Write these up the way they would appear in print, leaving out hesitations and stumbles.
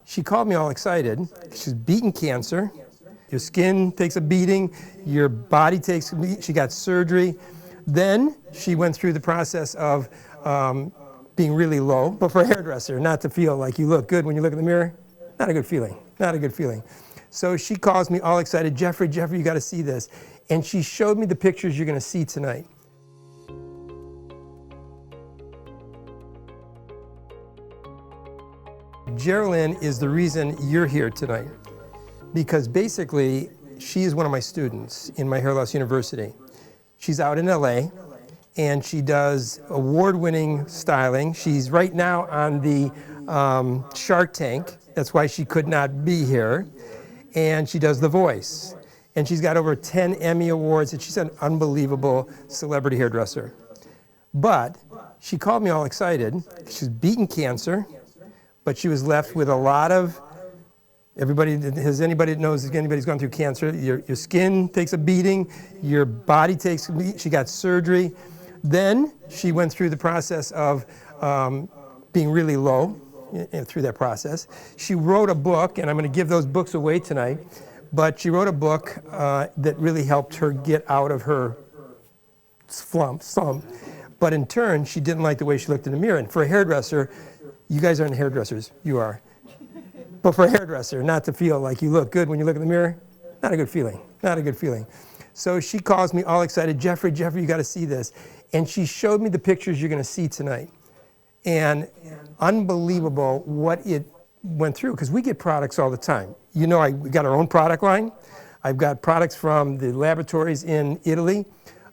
She called me all excited. She's beaten cancer. Your skin takes a beating, your body takes a beating. She got surgery. Then she went through the process of being really low, but for a hairdresser, not to feel like you look good when you look in the mirror. Not a good feeling, not a good feeling. So she calls me all excited, Jeffrey, you gotta see this. And she showed me the pictures you're gonna see tonight. Jerilynn is the reason you're here tonight, because basically she is one of my students in my hair loss university. She's out in LA and she does award-winning styling. She's right now on the Shark Tank. That's why she could not be here. And she does The Voice. And she's got over 10 Emmy Awards, and she's an unbelievable celebrity hairdresser. But she called me all excited. She's beaten cancer, but she was left with a lot of, anybody that knows anybody's gone through cancer, your skin takes a beating, your body takes a beating. She got surgery. Then she went through the process of being really low through that process. She wrote a book, and I'm going to give those books away tonight, but she wrote a book that really helped her get out of her slump. But in turn, she didn't like the way she looked in the mirror. And for a hairdresser, you guys aren't hairdressers, you are. But for a hairdresser, not to feel like you look good when you look in the mirror, not a good feeling, not a good feeling. So she calls me all excited, Jeffrey, you gotta see this. And she showed me the pictures you're gonna see tonight. And unbelievable what it went through, because we get products all the time. You know, we got our own product line. I've got products from the laboratories in Italy,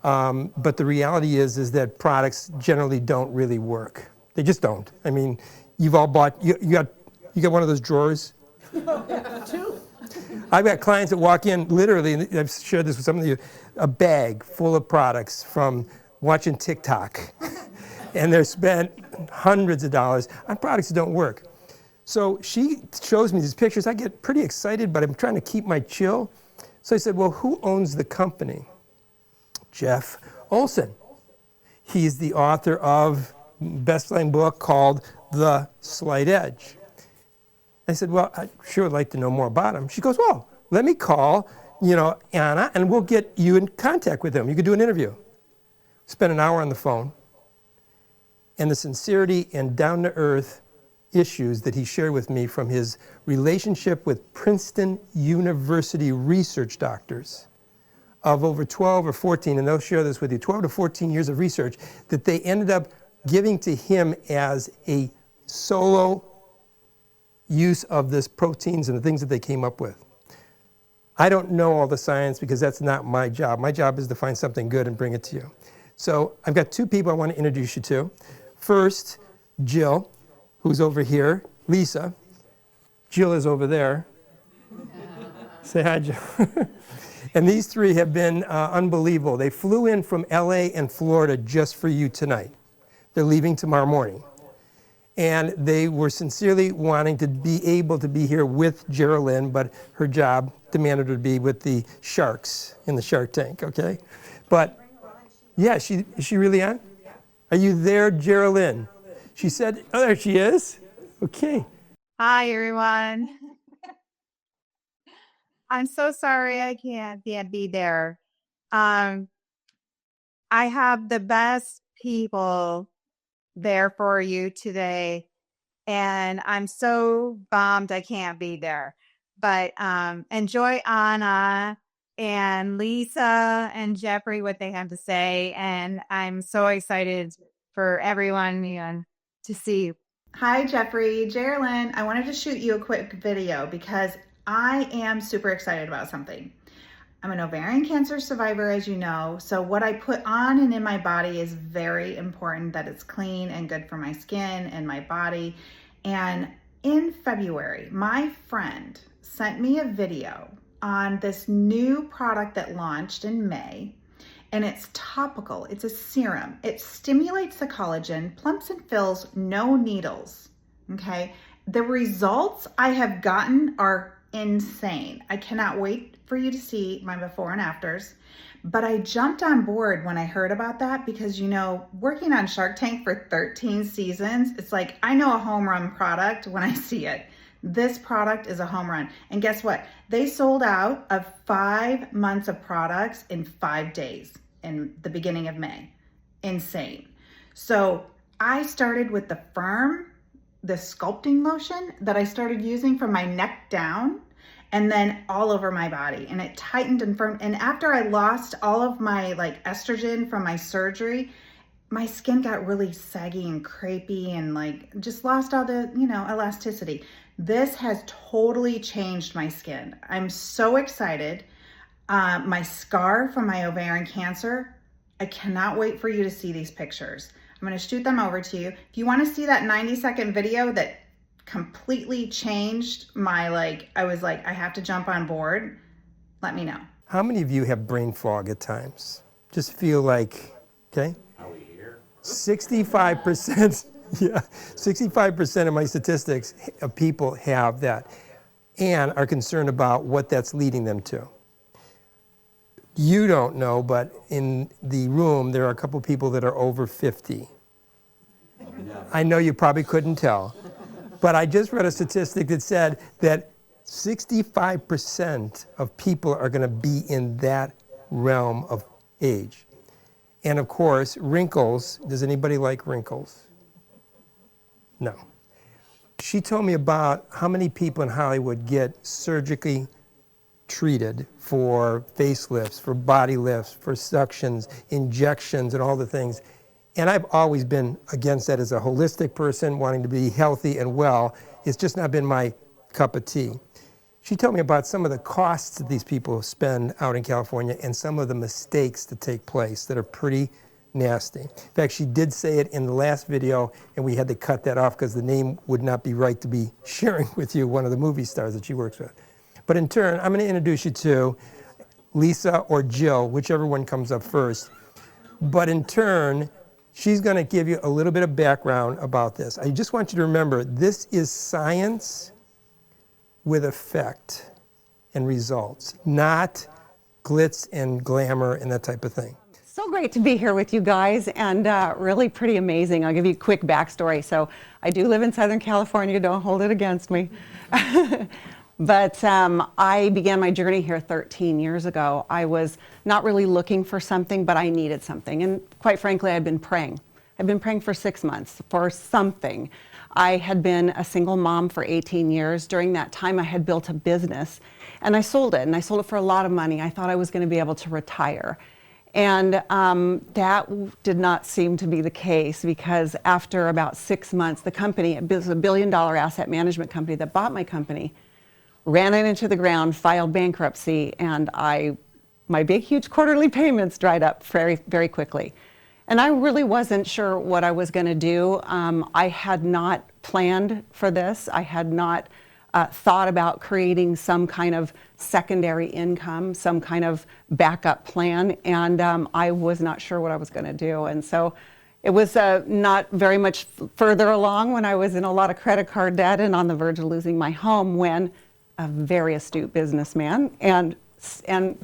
but the reality is that products generally don't really work. They just don't. I mean, you've all bought, you got one of those drawers? Two. I've got clients that walk in, literally, and I've shared this with some of you, a bag full of products from watching TikTok. And they're spent hundreds of dollars on products that don't work. So she shows me these pictures. I get pretty excited, but I'm trying to keep my chill. So I said, well, who owns the company? Jeff Olson. He's the author of a best-selling book called The Slight Edge. I said, well, I sure would like to know more about him. She goes, well, let me call, Anna, and we'll get you in contact with him. You could do an interview. Spend an hour on the phone. And the sincerity and down-to-earth issues that he shared with me from his relationship with Princeton University research doctors of over 12 or 14, and they'll share this with you, 12 to 14 years of research that they ended up giving to him as a solo use of this proteins and the things that they came up with. I don't know all the science because that's not my job. My job is to find something good and bring it to you. So I've got two people I want to introduce you to. First, Jill, who's over here. Lisa. Jill is over there. Say hi, Jill. And these three have been unbelievable. They flew in from LA and Florida just for you tonight. They're leaving tomorrow morning. And they were sincerely wanting to be able to be here with Jerilynn, but her job demanded her to be with the sharks in the Shark Tank, okay? But, yeah, is she really on? Are you there, Jerilynn? She said, oh, there she is. Okay. Hi, everyone. I'm so sorry I can't be there. I have the best people there for you today, and I'm so bummed I can't be there. But enjoy Anna and Lisa and Jeffrey, what they have to say, and I'm so excited for everyone to see. Hi, Jeffrey. Jerilynn, I wanted to shoot you a quick video because I am super excited about something. I'm an ovarian cancer survivor, as you know, so what I put on and in my body is very important, that it's clean and good for my skin and my body. And in February, my friend sent me a video on this new product that launched in May, and it's topical. It's a serum. It stimulates the collagen, plumps and fills, no needles, okay? The results I have gotten are insane. I cannot wait for you to see my before and afters. But I jumped on board when I heard about that because, working on Shark Tank for 13 seasons, it's like I know a home run product when I see it. This product is a home run. And guess what? They sold out of 5 months of products in 5 days in the beginning of May. Insane. So I started with the sculpting lotion that I started using from my neck down and then all over my body, and it tightened and firmed. And after I lost all of my like estrogen from my surgery, my skin got really saggy and crepey and like just lost all the, elasticity. This has totally changed my skin. I'm so excited. My scar from my ovarian cancer, I cannot wait for you to see these pictures. I'm going to shoot them over to you. If you want to see that 90-second video that completely changed my, I was like, I have to jump on board, let me know. How many of you have brain fog at times? Just feel like, okay? Are we here? 65%, yeah, 65% of my statistics of people have that and are concerned about what that's leading them to. You don't know, but in the room, there are a couple people that are over 50. I know you probably couldn't tell, but I just read a statistic that said that 65% of people are going to be in that realm of age. And of course, wrinkles. Does anybody like wrinkles? No. She told me about how many people in Hollywood get surgically treated for facelifts, for body lifts, for suctions, injections, and all the things. And I've always been against that as a holistic person, wanting to be healthy and well. It's just not been my cup of tea. She told me about some of the costs that these people spend out in California and some of the mistakes that take place that are pretty nasty. In fact, she did say it in the last video, and we had to cut that off because the name would not be right to be sharing with you, one of the movie stars that she works with. But in turn, I'm going to introduce you to Lisa or Jill, whichever one comes up first. But in turn, she's going to give you a little bit of background about this. I just want you to remember, this is science with effect and results, not glitz and glamour and that type of thing. So great to be here with you guys, and really pretty amazing. I'll give you a quick backstory. So I do live in Southern California, don't hold it against me. But I began my journey here 13 years ago. I was not really looking for something, but I needed something. And quite frankly, I'd been praying. I'd been praying for 6 months for something. I had been a single mom for 18 years. During that time, I had built a business, and I sold it. And I sold it for a lot of money. I thought I was going to be able to retire. And that did not seem to be the case, because after about 6 months, the company, it was a $1 billion asset management company that bought my company, ran it into the ground, filed bankruptcy, and my big, huge quarterly payments dried up very, very quickly. And I really wasn't sure what I was going to do. I had not planned for this. I had not thought about creating some kind of secondary income, some kind of backup plan, and I was not sure what I was going to do. And so it was not very much further along when I was in a lot of credit card debt and on the verge of losing my home, when a very astute businessman and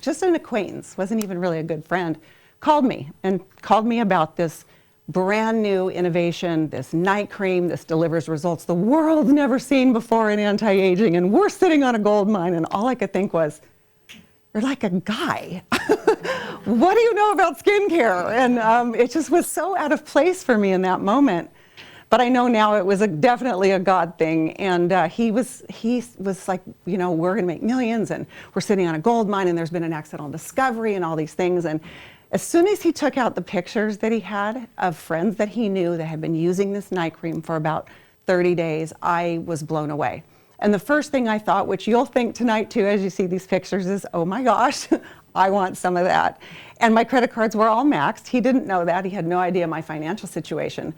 just an acquaintance, wasn't even really a good friend, called me about this brand new innovation, this night cream. This delivers results the world's never seen before in anti-aging, and we're sitting on a gold mine. And all I could think was, you're like a guy. What do you know about skincare? And it just was so out of place for me in that moment. But I know now it was definitely a God thing. And he was like, we're going to make millions, and we're sitting on a gold mine, and there's been an accidental discovery and all these things. And as soon as he took out the pictures that he had of friends that he knew that had been using this night cream for about 30 days, I was blown away. And the first thing I thought, which you'll think tonight too as you see these pictures, is, oh my gosh, I want some of that. And my credit cards were all maxed. He didn't know that. He had no idea my financial situation.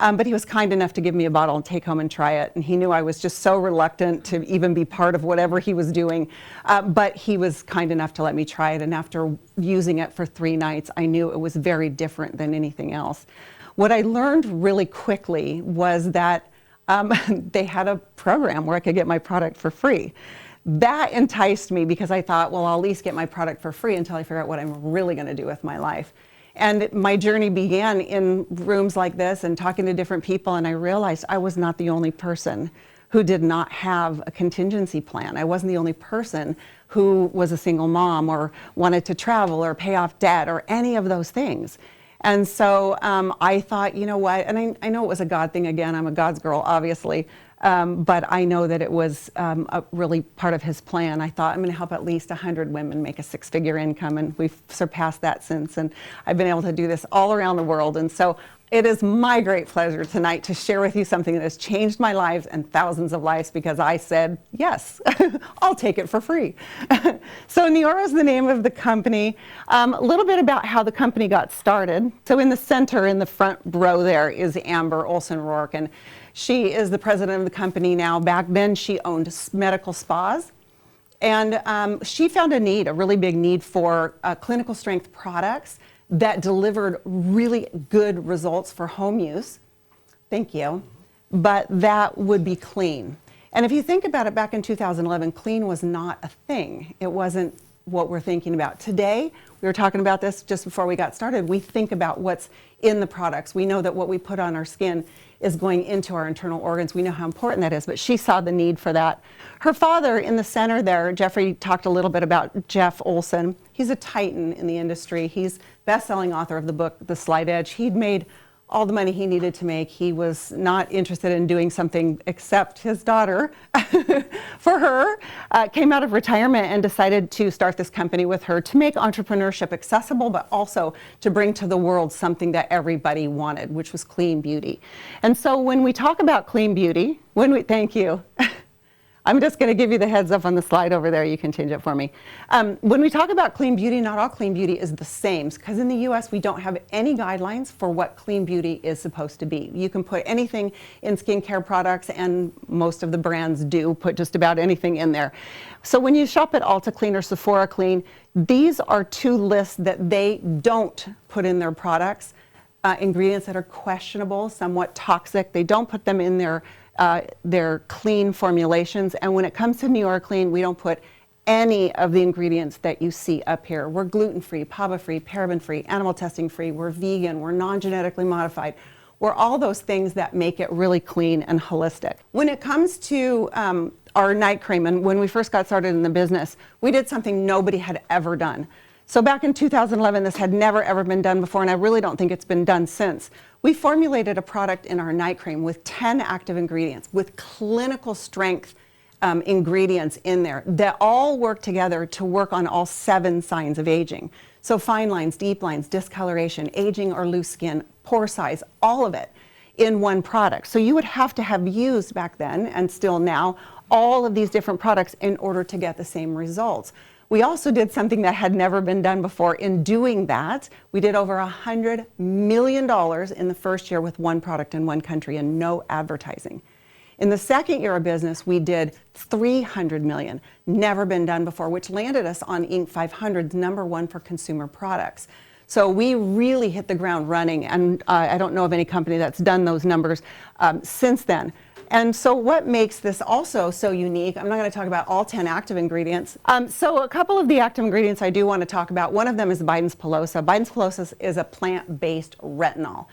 But he was kind enough to give me a bottle and take home and try it. And he knew I was just so reluctant to even be part of whatever he was doing. But he was kind enough to let me try it. And after using it for 3 nights, I knew it was very different than anything else. What I learned really quickly was that they had a program where I could get my product for free. That enticed me, because I thought, well, I'll at least get my product for free until I figure out what I'm really going to do with my life. And my journey began in rooms like this and talking to different people, and I realized I was not the only person who did not have a contingency plan. I wasn't the only person who was a single mom or wanted to travel or pay off debt or any of those things. And so I thought, you know what, and I know it was a God thing again, I'm a God's girl, obviously, but I know that it was a really part of his plan. I thought I'm going to help at least 100 women make a six-figure income, and we've surpassed that since, and I've been able to do this all around the world. And so it is my great pleasure tonight to share with you something that has changed my lives and thousands of lives, because I said, yes, I'll take it for free. So Neora is the name of the company. A little bit about how the company got started. So in the center, in the front row there, is Amber Olson-Rourke, and she is the president of the company now. Back then, she owned medical spas. And she found a really big need for clinical strength products that delivered really good results for home use. Thank you. But that would be clean. And if you think about it, back in 2011, clean was not a thing. It wasn't what we're thinking about. Today, we were talking about this just before we got started, we think about what's in the products. We know that what we put on our skin is going into our internal organs. We know how important that is, but she saw the need for that. Her father in the center there, Jeffrey talked a little bit about Jeff Olson. He's a titan in the industry. He's best-selling author of the book, The Slight Edge. He'd made all the money he needed to make. He was not interested in doing something except his daughter. For her, came out of retirement and decided to start this company with her to make entrepreneurship accessible, but also to bring to the world something that everybody wanted, which was clean beauty. And so when we talk about clean beauty, thank you. I'm just going to give you the heads up on the slide over there. You can change it for me. When we talk about clean beauty, not all clean beauty is the same, because in the US we don't have any guidelines for what clean beauty is supposed to be. You can put anything in skincare products, and most of the brands do put just about anything in there. So when you shop at Ulta Clean or Sephora Clean, these are two lists that they don't put in their products. Ingredients that are questionable, somewhat toxic. They don't put them in their clean formulations. And when it comes to Neora Clean, we don't put any of the ingredients that you see up here. We're gluten-free, PABA-free, paraben-free, animal testing-free, we're vegan, we're non-genetically modified. We're all those things that make it really clean and holistic. When it comes to our night cream, and when we first got started in the business, we did something nobody had ever done. So back in 2011, this had never ever been done before, and I really don't think it's been done since. We formulated a product in our night cream with 10 active ingredients, with clinical strength ingredients in there that all work together to work on all 7 signs of aging. So fine lines, deep lines, discoloration, aging or loose skin, pore size, all of it in one product. So you would have to have used back then, and still now, all of these different products in order to get the same results. We also did something that had never been done before. In doing that, we did over $100 million in the first year with one product in one country and no advertising. In the second year of business, we did $300 million, never been done before, which landed us on Inc. 500's #1 for consumer products. So we really hit the ground running, and I don't know of any company that's done those numbers since then. And so what makes this also so unique, I'm not going to talk about all 10 active ingredients. So a couple of the active ingredients I do want to talk about. One of them is Biden's Pilosa. Biden's Pilosa is a plant-based retinol.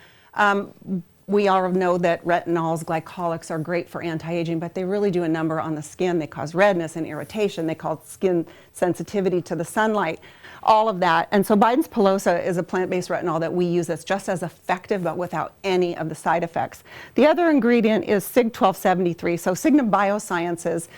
We all know that retinols, glycolics are great for anti-aging, but they really do a number on the skin. They cause redness and irritation. They cause skin sensitivity to the sunlight, all of that. And so Biden's Pilosa is a plant-based retinol that we use that's just as effective, but without any of the side effects. The other ingredient is SIG 1273. So Cigna Biosciences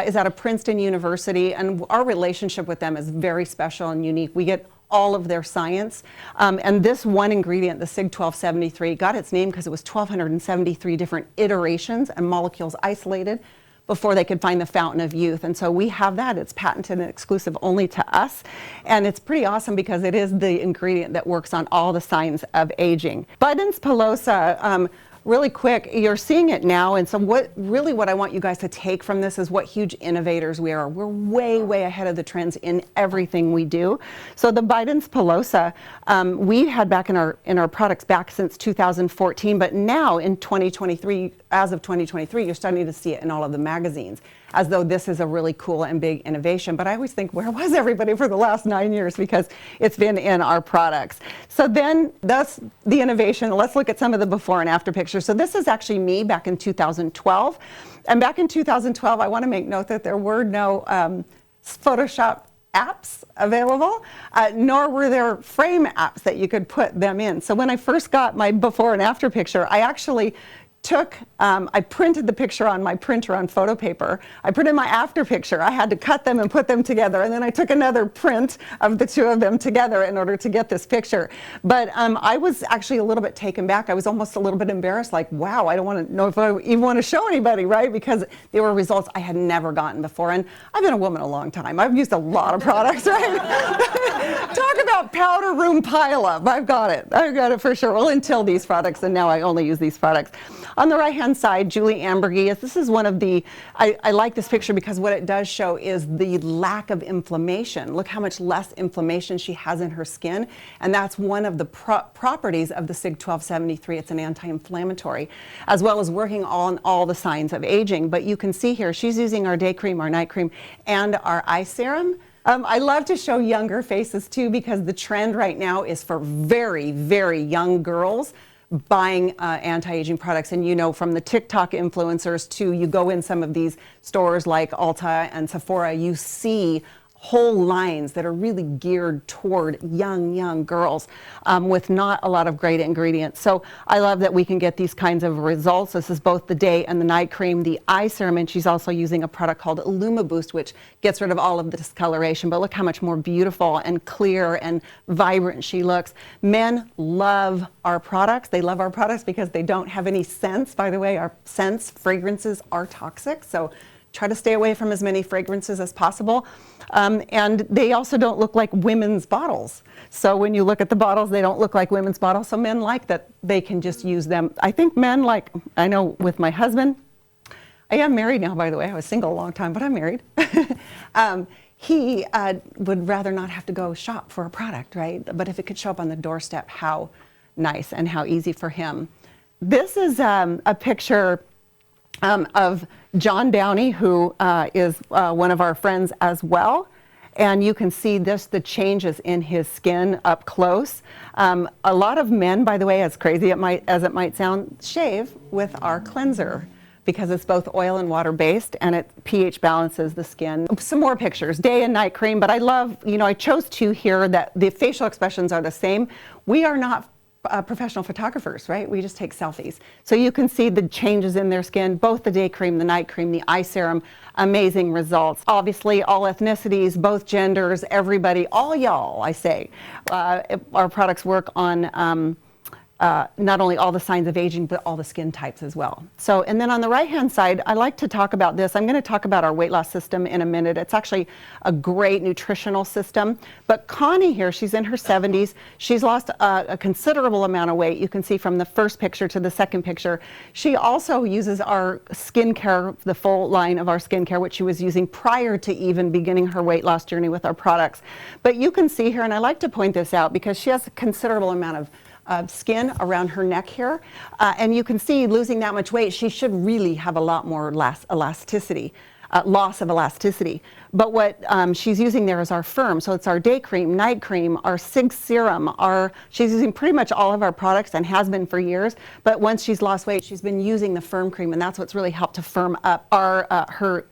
is out of Princeton University, and our relationship with them is very special and unique. We get all of their science. And this one ingredient, the SIG 1273, got its name because it was 1,273 different iterations and molecules isolated before they could find the fountain of youth. And so we have that. It's patented and exclusive only to us. And it's pretty awesome because it is the ingredient that works on all the signs of aging. Biden's Pilosa, really quick, you're seeing it now, and so what I want you guys to take from this is what huge innovators we are. We're way, way ahead of the trends in everything we do. So the Biden's Pilosa, we had back in our products back since 2014, but now in 2023, as of 2023, you're starting to see it in all of the magazines. as though this is a really cool and big innovation. But I always think, where was everybody for the last 9 years? Because it's been in our products. So then that's the innovation. Let's look at some of the before and after pictures. So this is actually me back in 2012. And back in 2012, I want to make note that there were no Photoshop apps available, nor were there frame apps that you could put them in. So when I first got my before and after picture, I actually I printed the picture on my printer on photo paper. I printed my after picture. I had to cut them and put them together. And then I took another print of the two of them together in order to get this picture. But I was actually a little bit taken back. I was almost a little bit embarrassed, like, wow, I don't want to know if I even want to show anybody, right? Because they were results I had never gotten before. And I've been a woman a long time. I've used a lot of products, right? Talk about powder room pileup. I've got it for sure. Well, until these products, and now I only use these products. On the right-hand side, Julie Ambergy, this is one of the, I like this picture because what it does show is the lack of inflammation. Look how much less inflammation she has in her skin, and that's one of the properties of the SIG 1273. It's an anti-inflammatory, as well as working on all the signs of aging. But you can see here, she's using our day cream, our night cream, and our eye serum. I love to show younger faces too, because the trend right now is for very, very young girls buying anti-aging products. And you know, from the TikTok influencers to you go in some of these stores like Ulta and Sephora, you see whole lines that are really geared toward young girls with not a lot of great ingredients. So I love that we can get these kinds of results. This is both the day and the night cream, the eye serum, and she's also using a product called Illuma Boost, which gets rid of all of the discoloration. But look how much more beautiful and clear and vibrant she looks. Men love our products. They love our products because they don't have any scents. By the way, our scents, fragrances are toxic. So try to stay away from as many fragrances as possible. And they also don't look like women's bottles. So when you look at the bottles, they don't look like women's bottles. So men like that they can just use them. I think men like, I know with my husband, I am married now, by the way. I was single a long time, but I'm married. He would rather not have to go shop for a product, right? But if it could show up on the doorstep, how nice and how easy for him. This is a picture of John Downey, who is one of our friends as well. And you can see the changes in his skin up close. A lot of men, by the way, as crazy as it might sound, shave with our cleanser because it's both oil and water based and it pH balances the skin. Some more pictures, day and night cream, but I love, I chose two here that the facial expressions are the same. We are not professional photographers, right? We just take selfies. So you can see the changes in their skin, both the day cream, the night cream, the eye serum, amazing results. Obviously, all ethnicities, both genders, everybody, all y'all, I say. Our products work on not only all the signs of aging, but all the skin types as well. So, and then on the right-hand side, I like to talk about this. I'm going to talk about our weight loss system in a minute. It's actually a great nutritional system. But Connie here, she's in her 70s. She's lost a considerable amount of weight. You can see from the first picture to the second picture. She also uses our skincare, the full line of our skincare, which she was using prior to even beginning her weight loss journey with our products. But you can see here, and I like to point this out because she has a considerable amount of skin around her neck here, and you can see losing that much weight, she should really have a lot more loss of elasticity. But what she's using there is our firm, so it's our day cream, night cream, our SIG serum, she's using pretty much all of our products and has been for years, but once she's lost weight, she's been using the firm cream, and that's what's really helped to firm up her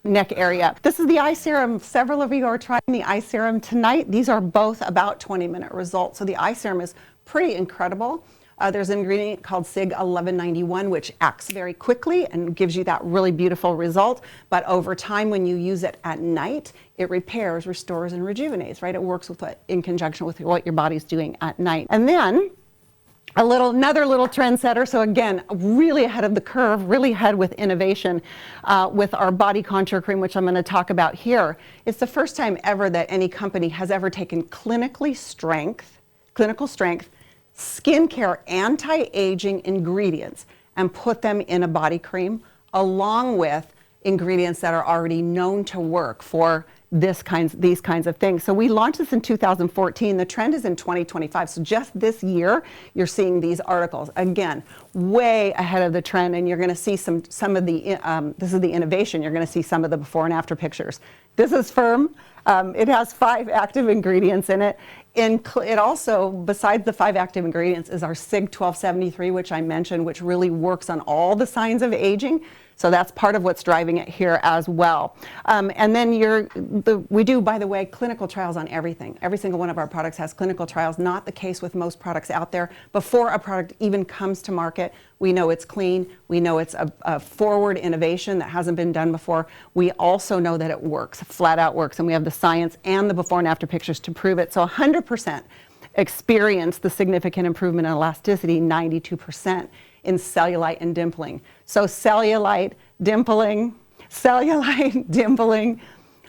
neck area. This is the eye serum. Several of you are trying the eye serum tonight. These are both about 20-minute results. So the eye serum is pretty incredible. There's an ingredient called SIG 1191, which acts very quickly and gives you that really beautiful result. But over time, when you use it at night, it repairs, restores, and rejuvenates, right? It works in conjunction with what your body's doing at night. And then another little trendsetter. So again, really ahead of the curve, really ahead with innovation with our body contour cream, which I'm going to talk about here. It's the first time ever that any company has ever taken clinical strength skincare anti-aging ingredients and put them in a body cream along with ingredients that are already known to work for these kinds of things. So we launched this in 2014. The trend is in 2025. So just this year, you're seeing these articles. Again, way ahead of the trend, and you're going to see some of the, this is the innovation, you're going to see some of the before and after pictures. This is Firm. It has 5 active ingredients in it. It also, besides the 5 active ingredients, is our SIG 1273, which I mentioned, which really works on all the signs of aging. So that's part of what's driving it here as well. And then we do, by the way, clinical trials on everything. Every single one of our products has clinical trials, not the case with most products out there. Before a product even comes to market, we know it's clean. We know it's a forward innovation that hasn't been done before. We also know that it works, flat out works, and we have the science and the before and after pictures to prove it. So 100% experience the significant improvement in elasticity, 92% in cellulite and dimpling. So cellulite, dimpling,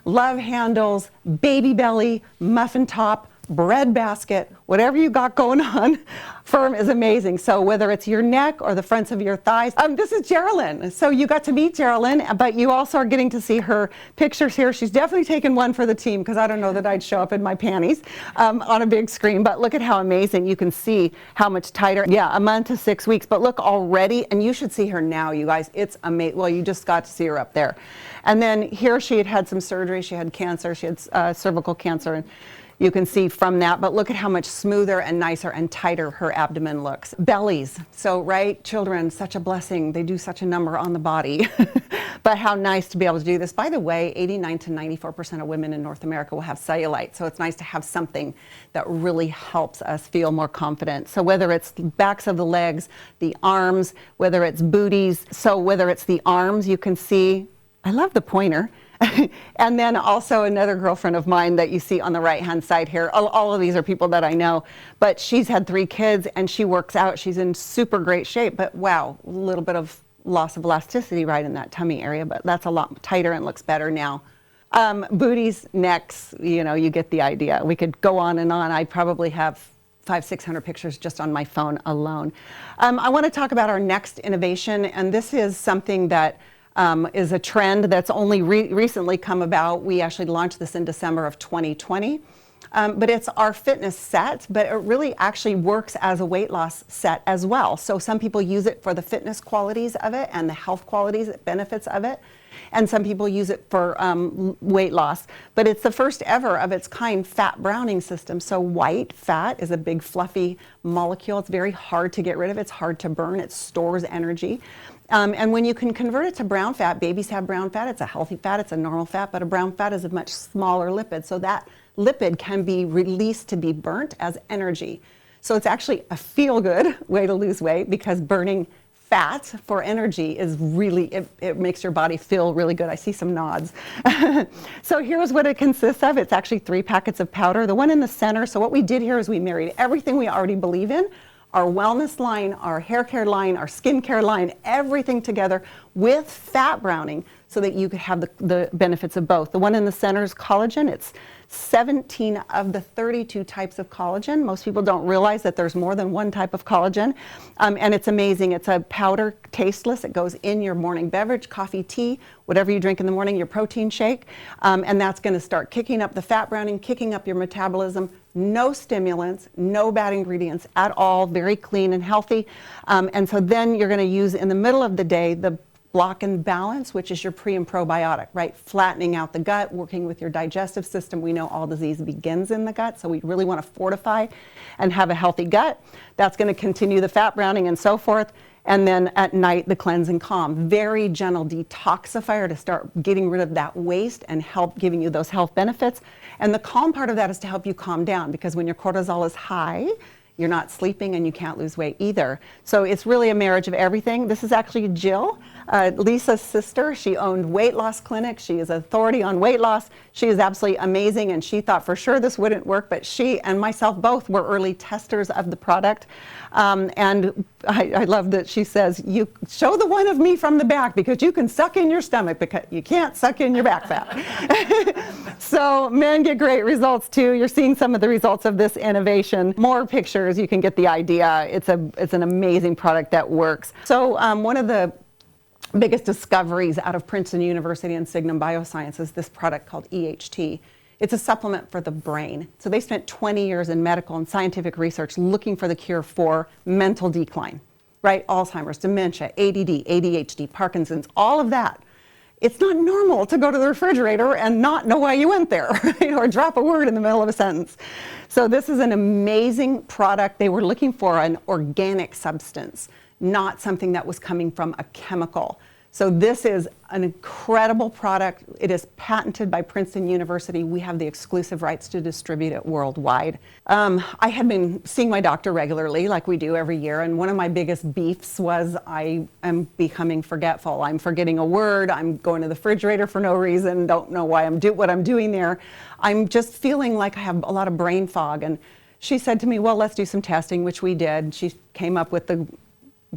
love handles, baby belly, muffin top, bread basket, whatever you got going on, Firm is amazing. So whether it's your neck or the fronts of your thighs, this is Jerilynn. So you got to meet Jerilynn, but you also are getting to see her pictures here. She's definitely taken one for the team because I don't know that I'd show up in my panties on a big screen, but look at how amazing. You can see how much tighter. Yeah, a month to 6 weeks, but look already, and you should see her now, you guys. It's amazing. Well, you just got to see her up there. And then here she had some surgery. She had cancer. She had cervical cancer. And you can see from that, but look at how much smoother and nicer and tighter her abdomen looks. Bellies, so right, children, such a blessing. They do such a number on the body, but how nice to be able to do this. By the way, 89 to 94% of women in North America will have cellulite, so it's nice to have something that really helps us feel more confident. So whether it's backs of the legs, the arms, whether it's booties, so whether it's the arms, you can see, I love the pointer. And then also another girlfriend of mine that you see on the right-hand side here. All of these are people that I know, but she's had 3 kids and she works out. She's in super great shape, but wow, a little bit of loss of elasticity right in that tummy area, but that's a lot tighter and looks better now. Booties, necks, you get the idea. We could go on and on. I probably have 500-600 pictures just on my phone alone. I want to talk about our next innovation, and this is something that is a trend that's only recently come about. We actually launched this in December of 2020. But it's our fitness set, but it really actually works as a weight loss set as well. So some people use it for the fitness qualities of it and the health qualities, benefits of it. And some people use it for weight loss. But it's the first ever of its kind fat browning system. So white fat is a big fluffy molecule. It's very hard to get rid of. It's hard to burn. It stores energy. And when you can convert it to brown fat, babies have brown fat. It's a healthy fat. It's a normal fat. But a brown fat is a much smaller lipid. So that lipid can be released to be burnt as energy. So it's actually a feel-good way to lose weight because burning fat for energy is really, it makes your body feel really good. I see some nods. So here's what it consists of. It's actually 3 packets of powder. The one in the center, so what we did here is we married everything we already believe in, our wellness line, our hair care line, our skin care line, everything together with fat browning so that you could have the benefits of both. The one in the center is collagen. It's 17 of the 32 types of collagen. Most people don't realize that there's more than one type of collagen. And it's amazing. It's a powder, tasteless. It goes in your morning beverage, coffee, tea, whatever you drink in the morning, your protein shake. And that's going to start kicking up the fat browning, kicking up your metabolism. No stimulants, no bad ingredients at all, very clean and healthy. And so then you're going to use in the middle of the day the block and balance, which is your pre and probiotic, right? Flattening out the gut, working with your digestive system. We know all disease begins in the gut, so we really want to fortify and have a healthy gut. That's going to continue the fat browning and so forth. And then at night, the cleanse and calm. Very gentle detoxifier to start getting rid of that waste and help giving you those health benefits. And the calm part of that is to help you calm down because when your cortisol is high, you're not sleeping and you can't lose weight either. So it's really a marriage of everything. This is actually Jill, Lisa's sister. She owned weight loss clinics. She is authority on weight loss. She is absolutely amazing and she thought for sure this wouldn't work, but she and myself both were early testers of the product. And I love that she says, you show the one of me from the back because you can suck in your stomach because you can't suck in your back fat. So men get great results too. You're seeing some of the results of this innovation. More pictures, you can get the idea. It's an amazing product that works. So one of the biggest discoveries out of Princeton University and Signum Biosciences, this product called EHT. It's a supplement for the brain. So they spent 20 years in medical and scientific research looking for the cure for mental decline, right? Alzheimer's, dementia, ADD, ADHD, Parkinson's, all of that. It's not normal to go to the refrigerator and not know why you went there, right? Or drop a word in the middle of a sentence. So this is an amazing product. They were looking for an organic substance, not something that was coming from a chemical. So this is an incredible product. It is patented by Princeton University. We have the exclusive rights to distribute it worldwide. I had been seeing my doctor regularly, like we do every year, and one of my biggest beefs was I am becoming forgetful. I'm forgetting a word, I'm going to the refrigerator for no reason, don't know why what I'm doing there. I'm just feeling like I have a lot of brain fog. And she said to me, well, let's do some testing, which we did. She came up with the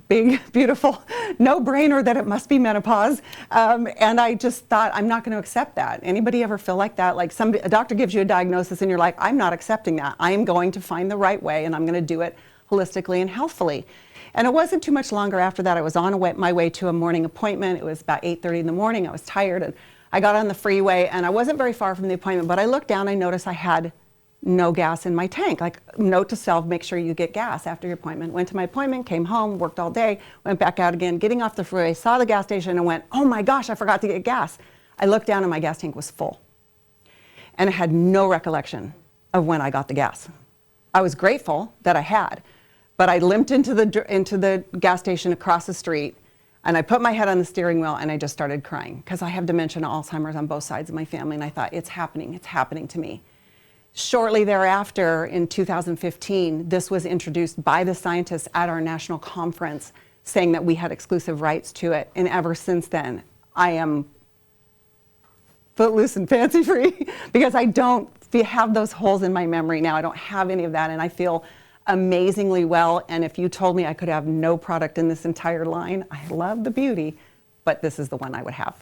big, beautiful no-brainer that it must be menopause. And I just thought, I'm not going to accept that. Anybody ever feel like that? Like a doctor gives you a diagnosis and you're like, I'm not accepting that. I am going to find the right way and I'm going to do it holistically and healthfully. And it wasn't too much longer after that. I was on my way to a morning appointment. It was about 8:30 in the morning. I was tired and I got on the freeway and I wasn't very far from the appointment, but I looked down, I noticed I had no gas in my tank. Like, note to self, make sure you get gas after your appointment. Went to my appointment, came home, worked all day, went back out again, getting off the freeway, saw the gas station and went, oh my gosh, I forgot to get gas. I looked down and my gas tank was full. And I had no recollection of when I got the gas. I was grateful that I had, but I limped into the gas station across the street and I put my head on the steering wheel and I just started crying because I have dementia and Alzheimer's on both sides of my family, and I thought, it's happening to me. Shortly thereafter, in 2015, this was introduced by the scientists at our national conference, saying that we had exclusive rights to it. And ever since then, I am footloose and fancy free because I don't have those holes in my memory now. I don't have any of that, and I feel amazingly well. And if you told me I could have no product in this entire line, I love the beauty, but this is the one I would have.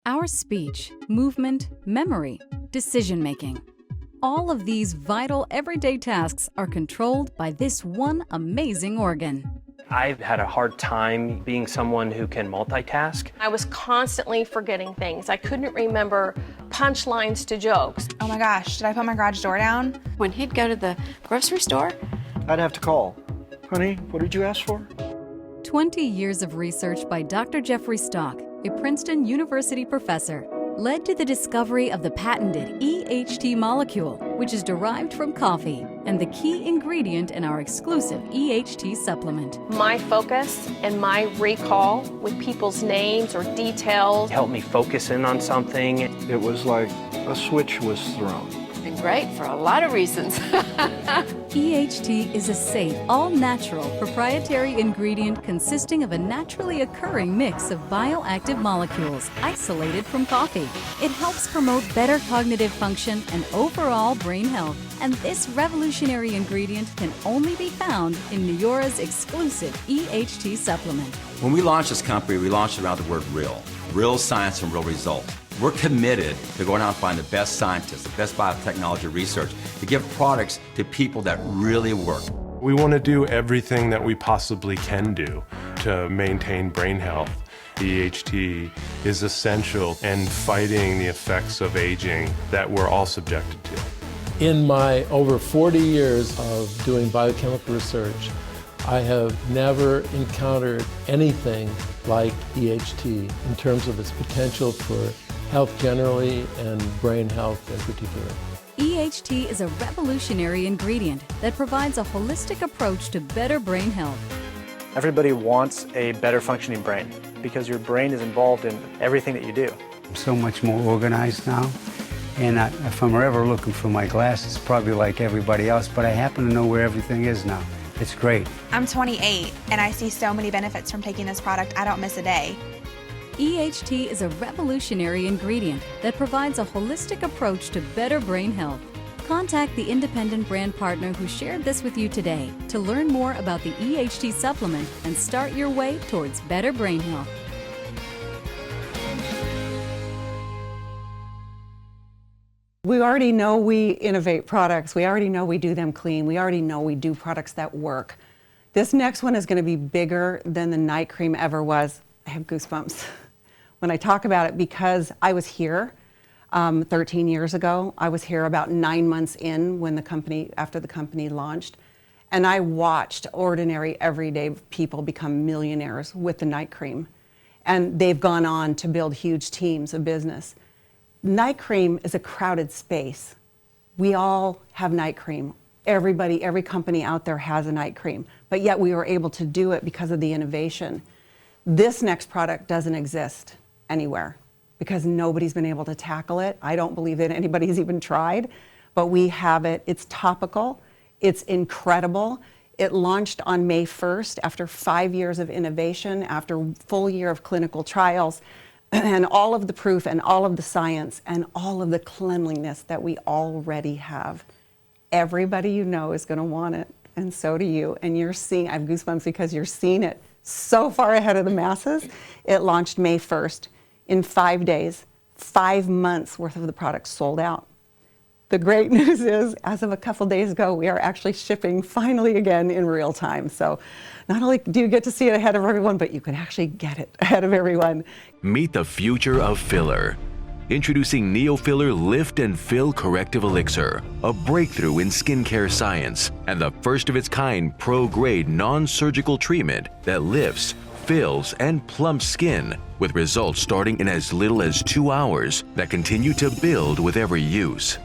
Our speech, movement, memory, decision-making. All of these vital everyday tasks are controlled by this one amazing organ. I've had a hard time being someone who can multitask. I was constantly forgetting things. I couldn't remember punchlines to jokes. Oh my gosh, did I put my garage door down? When he'd go to the grocery store, I'd have to call. Honey, what did you ask for? 20 years of research by Dr. Jeffrey Stock, a Princeton University professor, led to the discovery of the patented EHT molecule, which is derived from coffee and the key ingredient in our exclusive EHT supplement. My focus and my recall with people's names or details Helped me focus in on something. It was like a switch was thrown. been great for a lot of reasons. EHT is a safe, all-natural, proprietary ingredient consisting of a naturally occurring mix of bioactive molecules isolated from coffee. It helps promote better cognitive function and overall brain health. And this revolutionary ingredient can only be found in Neora's exclusive EHT supplement. When we launched this company, we launched around the word real. Real science and real results. We're committed to going out and find the best scientists, the best biotechnology research, to give products to people that really work. We want to do everything that we possibly can do to maintain brain health. EHT is essential in fighting the effects of aging that we're all subjected to. In my over 40 years of doing biochemical research, I have never encountered anything like EHT in terms of its potential for health generally and brain health in particular. EHT is a revolutionary ingredient that provides a holistic approach to better brain health. Everybody wants a better functioning brain because your brain is involved in everything that you do. I'm so much more organized now, and if I'm ever looking for my glasses, probably like everybody else, but I happen to know where everything is now. It's great. I'm 28 and I see so many benefits from taking this product. I don't miss a day. EHT is a revolutionary ingredient that provides a holistic approach to better brain health. Contact the independent brand partner who shared this with you today to learn more about the EHT supplement and start your way towards better brain health. We already know we innovate products. We already know we do them clean. We already know we do products that work. This next one is going to be bigger than the night cream ever was. I have goosebumps when I talk about it, because I was here 13 years ago. I was here about 9 months in when after the company launched. And I watched ordinary, everyday people become millionaires with the night cream. And they've gone on to build huge teams of business. Night cream is a crowded space. We all have night cream. Everybody, every company out there has a night cream, but yet we were able to do it because of the innovation. This next product doesn't exist anywhere because nobody's been able to tackle it. I don't believe that anybody's even tried, but we have it. It's topical. It's incredible. It launched on May 1st after 5 years of innovation, after full year of clinical trials, and all of the proof and all of the science and all of the cleanliness that we already have. Everybody you know is going to want it, and so do you. And you're seeing, I have goosebumps because you're seeing it so far ahead of the masses. It launched May 1st. In 5 days, 5 months worth of the product sold out. The great news is, as of a couple days ago, we are actually shipping finally again in real time. So not only do you get to see it ahead of everyone, but you can actually get it ahead of everyone. Meet the future of filler. Introducing NeoFiller Lift and Fill Corrective Elixir, a breakthrough in skincare science and the first of its kind pro-grade non-surgical treatment that lifts, fills, and plumps skin with results starting in as little as 2 hours that continue to build with every use.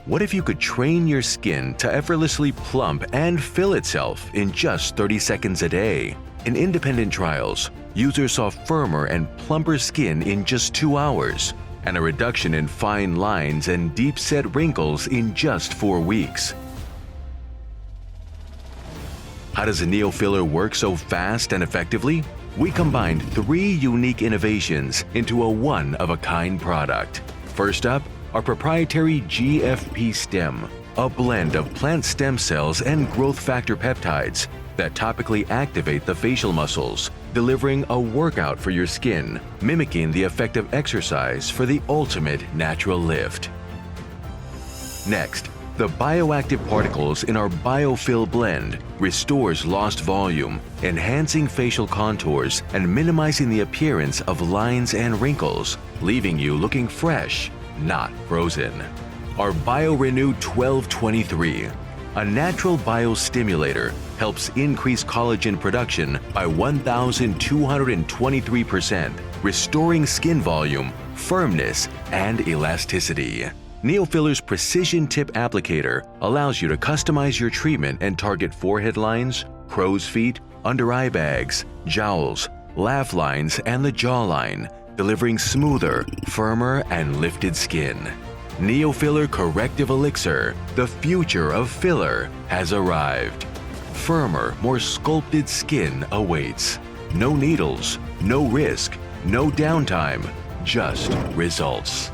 What if you could train your skin to effortlessly plump and fill itself in just 30 seconds a day? In independent trials, users saw firmer and plumper skin in just 2 hours, and a reduction in fine lines and deep-set wrinkles in just 4 weeks. How does a NeoFiller work so fast and effectively? We combined 3 unique innovations into a one-of-a-kind product. First up, our proprietary GFP stem, a blend of plant stem cells and growth factor peptides that topically activate the facial muscles, delivering a workout for your skin, mimicking the effect of exercise for the ultimate natural lift. Next, the bioactive particles in our BioFill blend restores lost volume, enhancing facial contours and minimizing the appearance of lines and wrinkles, leaving you looking fresh, not frozen. Our BioRenew 1223, a natural biostimulator, helps increase collagen production by 1,223%, restoring skin volume, firmness, and elasticity. NeoFiller's Precision Tip Applicator allows you to customize your treatment and target forehead lines, crow's feet, under eye bags, jowls, laugh lines, and the jawline, delivering smoother, firmer, and lifted skin. NeoFiller Corrective Elixir, the future of filler, has arrived. Firmer, more sculpted skin awaits. No needles, no risk, no downtime, just results.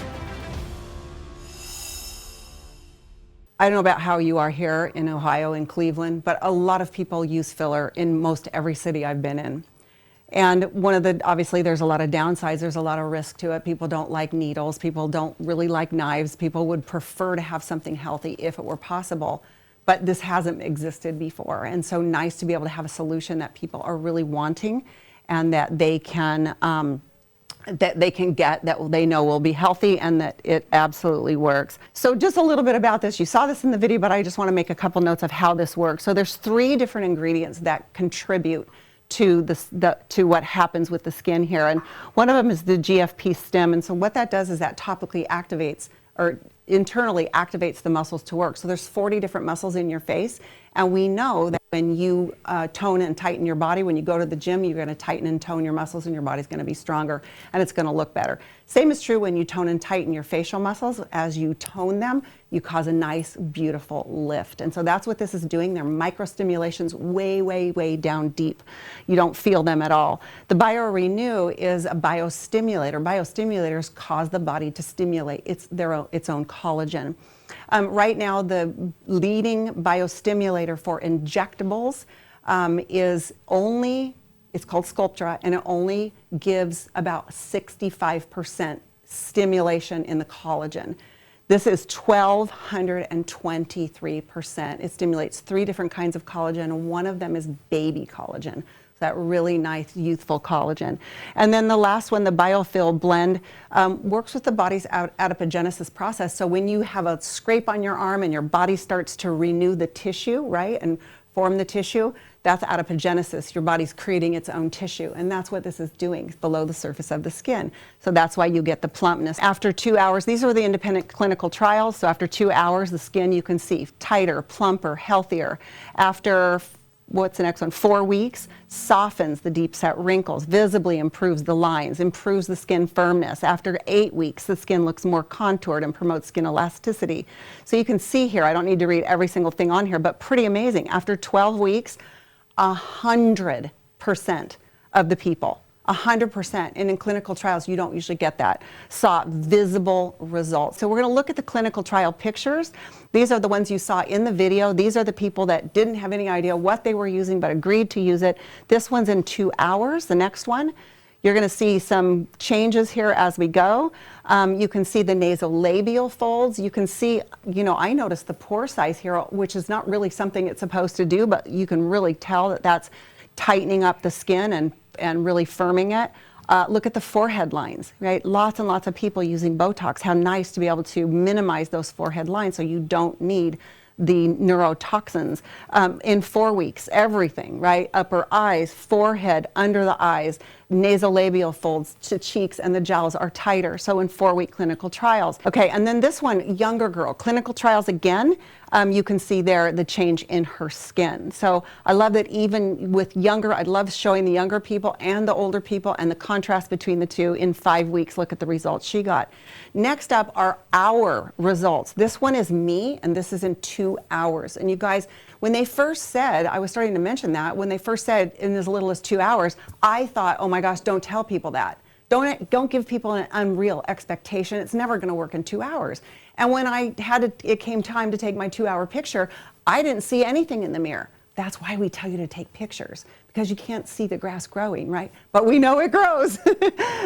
I don't know about how you are here in Ohio, in Cleveland, but a lot of people use filler in most every city I've been in. And obviously there's a lot of downsides, there's a lot of risk to it. People don't like needles, people don't really like knives, people would prefer to have something healthy if it were possible. But this hasn't existed before, and so nice to be able to have a solution that people are really wanting and that they can get, that they know will be healthy and that it absolutely works. So just a little bit about this. You saw this in the video, but I just want to make a couple notes of how this works. So there's 3 different ingredients that contribute to what happens with the skin here. And one of them is the GFP stem. And so what that does is that topically activates or internally activates the muscles to work. So there's 40 different muscles in your face. And we know that when you tone and tighten your body, when you go to the gym, you're going to tighten and tone your muscles and your body's going to be stronger and it's going to look better. Same is true when you tone and tighten your facial muscles. As you tone them, you cause a nice, beautiful lift. And so that's what this is doing. They're microstimulations way, way, way down deep. You don't feel them at all. The BioRenew is a biostimulator. Biostimulators cause the body to stimulate its own collagen. Right now, the leading biostimulator for injectables it's called Sculptra, and it only gives about 65% stimulation in the collagen. This is 1,223%. It stimulates 3 different kinds of collagen, and one of them is baby collagen. So that really nice youthful collagen. And then the last one, the Biofill blend, works with the body's adipogenesis process. So when you have a scrape on your arm and your body starts to renew the tissue, right, and form the tissue, that's adipogenesis. Your body's creating its own tissue, and that's what this is doing below the surface of the skin. So that's why you get the plumpness. After 2 hours, these are the independent clinical trials, so after 2 hours, the skin you can see tighter, plumper, healthier. After, what's the next one, 4 weeks, softens the deep set wrinkles, visibly improves the lines, improves the skin firmness. After 8 weeks, the skin looks more contoured and promotes skin elasticity. So you can see here, I don't need to read every single thing on here, but pretty amazing. After 12 weeks, 100% of the people, 100%, and in clinical trials you don't usually get that, saw visible results. So we're going to look at the clinical trial pictures. These are the ones you saw in the video. These are the people that didn't have any idea what they were using but agreed to use it. This one's in 2 hours. The next one, you're going to see some changes here as we go. You can see the nasolabial folds. You can see, you know, I noticed the pore size here, which is not really something it's supposed to do, but you can really tell that that's tightening up the skin and really firming it. Look at the forehead lines, right? Lots and lots of people using Botox. How nice to be able to minimize those forehead lines so you don't need the neurotoxins. In 4 weeks, everything, right? Upper eyes, forehead, under the eyes, nasolabial folds to cheeks, and the jowls are tighter. So in 4-week clinical trials. Okay, and then this one, younger girl, clinical trials again. You can see there the change in her skin. So I love that even with younger, I love showing the younger people and the older people and the contrast between the two. In 5 weeks, look at the results she got. Next up are our results. This one is me, and this is in 2 hours. And you guys, when they first said, I was starting to mention that, when they first said in as little as 2 hours, I thought, oh my gosh, don't tell people that. Don't give people an unreal expectation. It's never going to work in 2 hours. And when it came time to take my 2-hour picture, I didn't see anything in the mirror. That's why we tell you to take pictures, because you can't see the grass growing, right? But we know it grows.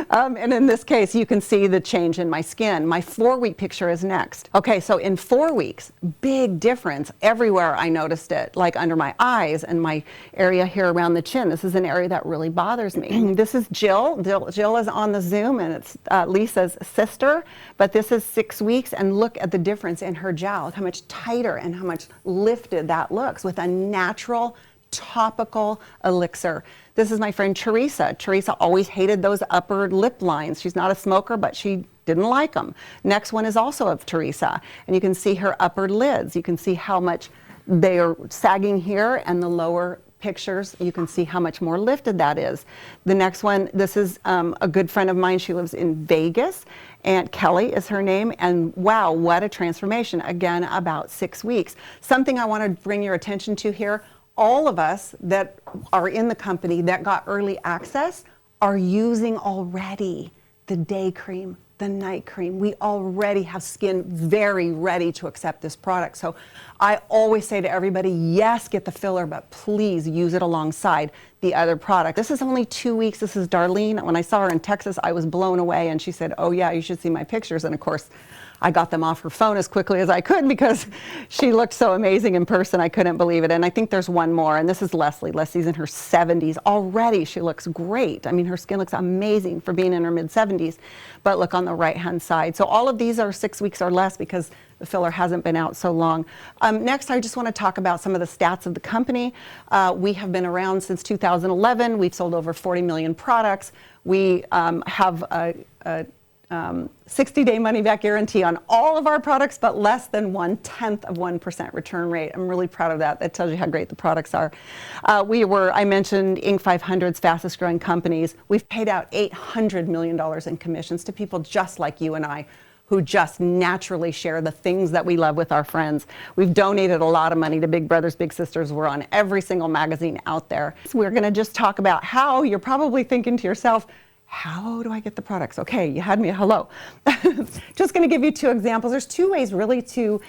And in this case, you can see the change in my skin. My 4-week picture is next. Okay, so in 4 weeks, big difference everywhere. I noticed it, like under my eyes and my area here around the chin. This is an area that really bothers me. This is Jill. Jill is on the Zoom, and it's Lisa's sister. But this is 6 weeks, and look at the difference in her jowl, how much tighter and how much lifted that looks with a natural topical elixir. This is my friend Teresa. Teresa always hated those upper lip lines. She's not a smoker, but she didn't like them. Next one is also of Teresa, and you can see her upper lids. You can see how much they are sagging here, and the lower pictures, you can see how much more lifted that is. The next one, this is a good friend of mine. She lives in Vegas. Aunt Kelly is her name, and wow, what a transformation. Again, about 6 weeks. Something I want to bring your attention to here, all of us that are in the company that got early access are using already the day cream, the night cream. We already have skin very ready to accept this product. So I always say to everybody, yes, get the filler, but please use it alongside the other product. This is only 2 weeks. This is Darlene. When I saw her in Texas, I was blown away, and she said, oh yeah, you should see my pictures. And of course, I got them off her phone as quickly as I could because she looked so amazing in person. I couldn't believe it. And I think there's one more, and this is Leslie. Leslie's in her 70s. Already she looks great. I mean, her skin looks amazing for being in her mid-70s. But look on the right-hand side. So all of these are 6 weeks or less because the filler hasn't been out so long. Next, I just want to talk about some of the stats of the company. We have been around since 2011. We've sold over 40 million products. We have a 60-day money-back guarantee on all of our products, but less than 0.1% return rate. I'm really proud of that. That tells you how great the products are. I mentioned Inc. 500's fastest growing companies. We've paid out $800 million in commissions to people just like you and I, who just naturally share the things that we love with our friends. We've donated a lot of money to Big Brothers Big Sisters. We're on every single magazine out there. So we're gonna just talk about how you're probably thinking to yourself, how do I get the products? Okay, you had me, hello. Just gonna give you 2 examples. There's 2 ways really to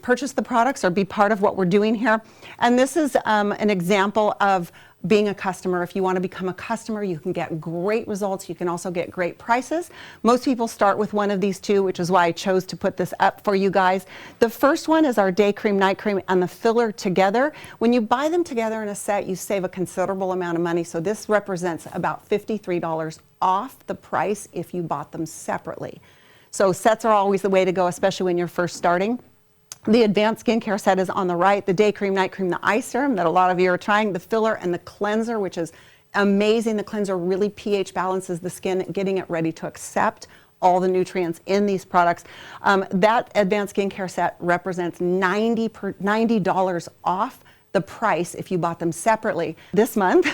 purchase the products or be part of what we're doing here. And this is an example of being a customer. If you want to become a customer, you can get great results. You can also get great prices. Most people start with one of these two, which is why I chose to put this up for you guys. The first one is our day cream, night cream, and the filler together. When you buy them together in a set, you save a considerable amount of money. So this represents about $53 off the price if you bought them separately. So sets are always the way to go, especially when you're first starting. The advanced skincare set is on the right, the day cream, night cream, the eye serum that a lot of you are trying, the filler, and the cleanser, which is amazing. The cleanser really pH balances the skin, getting it ready to accept all the nutrients in these products. That advanced skincare set represents $90 off the price if you bought them separately. This month,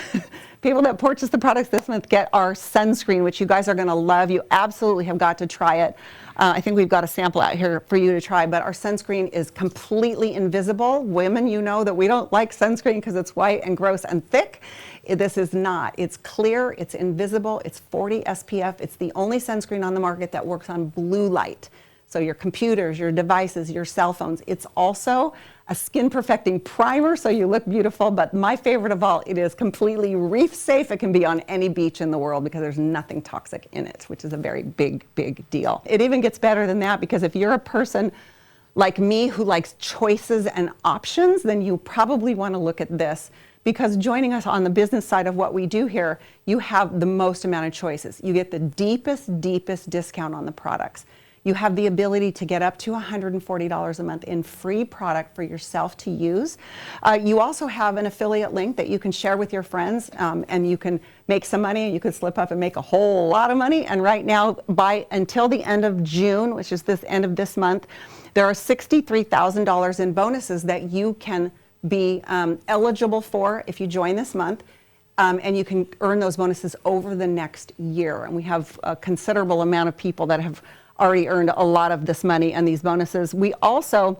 people that purchase the products this month get our sunscreen, which you guys are going to love. You absolutely have got to try it. I think we've got a sample out here for you to try, but our sunscreen is completely invisible. Women, you know that we don't like sunscreen because it's white and gross and thick. This is not. It's clear, it's invisible, it's 40 SPF. It's the only sunscreen on the market that works on blue light. So your computers, your devices, your cell phones. It's also a skin perfecting primer, so you look beautiful, but my favorite of all, it is completely reef safe. It can be on any beach in the world because there's nothing toxic in it, which is a very big, big deal. It even gets better than that because if you're a person like me who likes choices and options, then you probably want to look at this. Because joining us on the business side of what we do here, you have the most amount of choices. You get the deepest discount on the products. You have the ability to get up to $140 a month in free product for yourself to use. You also have an affiliate link that you can share with your friends, and you can make some money. You could slip up and make a whole lot of money. And right now, until the end of June, which is this end of this month, there are $63,000 in bonuses that you can be eligible for if you join this month. And you can earn those bonuses over the next year. And we have a considerable amount of people that have already earned a lot of this money and these bonuses. We also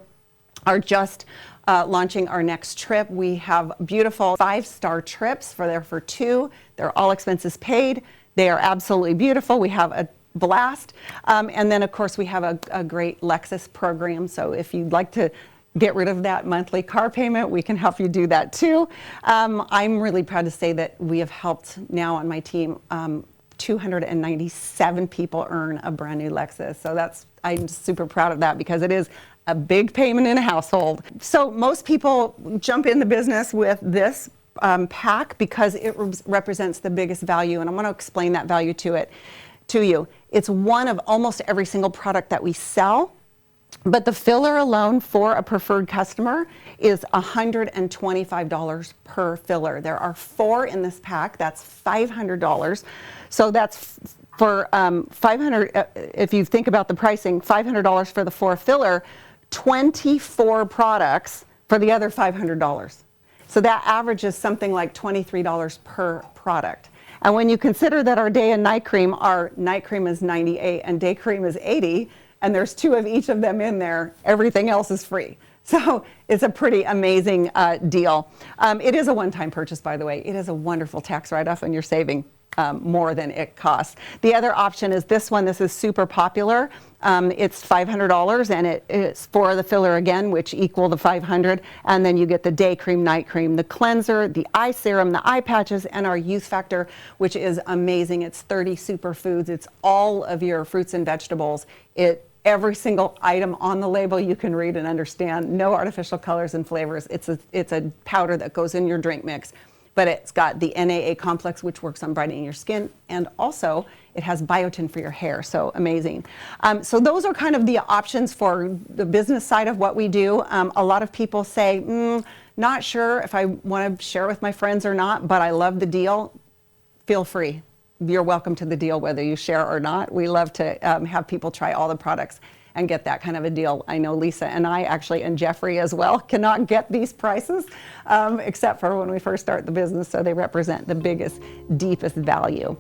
are just launching our next trip. We have beautiful 5-star trips for two. They're all expenses paid. They are absolutely beautiful. We have a blast. And then of course we have a great Lexus program. So if you'd like to get rid of that monthly car payment, we can help you do that too. I'm really proud to say that we have helped now on my team 297 people earn a brand new Lexus. So I'm super proud of that because it is a big payment in a household. So most people jump in the business with this pack because it represents the biggest value, and I'm going to explain that value to you. It's one of almost every single product that we sell. But the filler alone for a preferred customer is $125 per filler. There are 4 in this pack. That's $500. So that's for $500. If you think about the pricing, $500 for the 4 filler, 24 products for the other $500. So that averages something like $23 per product. And when you consider that our day and night cream is $98 and day cream is $80, and there's 2 of each of them in there, everything else is free. So it's a pretty amazing deal. It is a one-time purchase, by the way. It is a wonderful tax write-off, and you're saving more than it costs. The other option is this one. This is super popular. It's $500, and it's for the filler again, which equal the $500. And then you get the day cream, night cream, the cleanser, the eye serum, the eye patches, and our youth factor, which is amazing. It's 30 superfoods. It's all of your fruits and vegetables. Every single item on the label you can read and understand. No artificial colors and flavors. It's a powder that goes in your drink mix. But it's got the NAA complex, which works on brightening your skin, and also it has biotin for your hair. So amazing. So those are kind of the options for the business side of what we do. A lot of people say, not sure if I want to share with my friends or not, but I love the deal. Feel free. You're welcome to the deal whether you share or not. We love to have people try all the products and get that kind of a deal. I know Lisa and I actually, and Jeffrey as well, cannot get these prices except for when we first start the business, so they represent the biggest, deepest value.